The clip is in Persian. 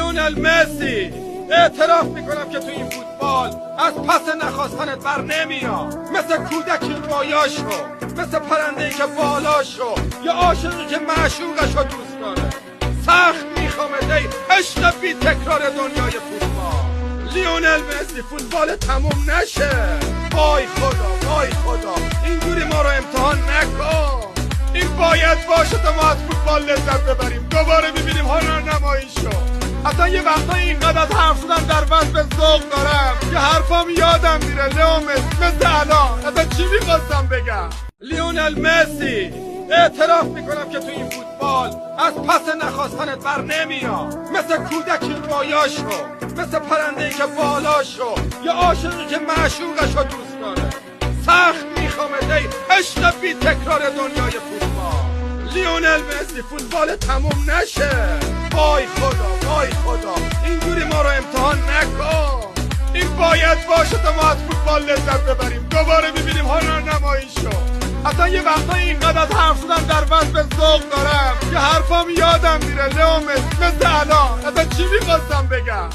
لیونل مسی، اعتراف میکنم که تو این فوتبال از پس نخواستنت بر نمیاد. مثل کودکی رویاشو، مثل پرنده‌ای که بالاشو، یا عاشقی که معشوقشو دوست داره. سخت میخوامت ای عشق بی تکرار دنیای فوتبال. لیونل مسی، فوتبال تموم نشه. وای خدا، وای خدا، اینجوری ما رو امتحان نکن. این باید باشه تا ما از فوتبال لذت ببریم، دوباره ببینیم هنرنمایی شو. اصلا یه وقتایی اینقدر از حرف شدن در وصف ذوق دارم که حرفام یادم میره. لیونل مثل الان اصلا چی میخواستم بگم؟ لیونل مسی، اعتراف میکنم که تو این فوتبال از پس نخواستنت بر نمیاد. مثل کودکی رویاشو، مثل پرنده‌ای که بالاشو، یا عاشقی که معشوقشو دوست داره. سخت میخوامت ای عشق بی تکرار دنیای فوتبال. لیونل مسی، فوتبال تموم نشه. وای خدا، وای خدا، اینجوری ما رو امتحان نکن. این باید باشه تا ما از فوتبال لذت ببریم، دوباره ببینیم هنرنمایی شو. اصلا یه وقتایی اینقدر از حرف شدن در وصف ذوق دارم که حرفام یادم میره. لیونل مثل الان اصلا چی میخواستم بگم؟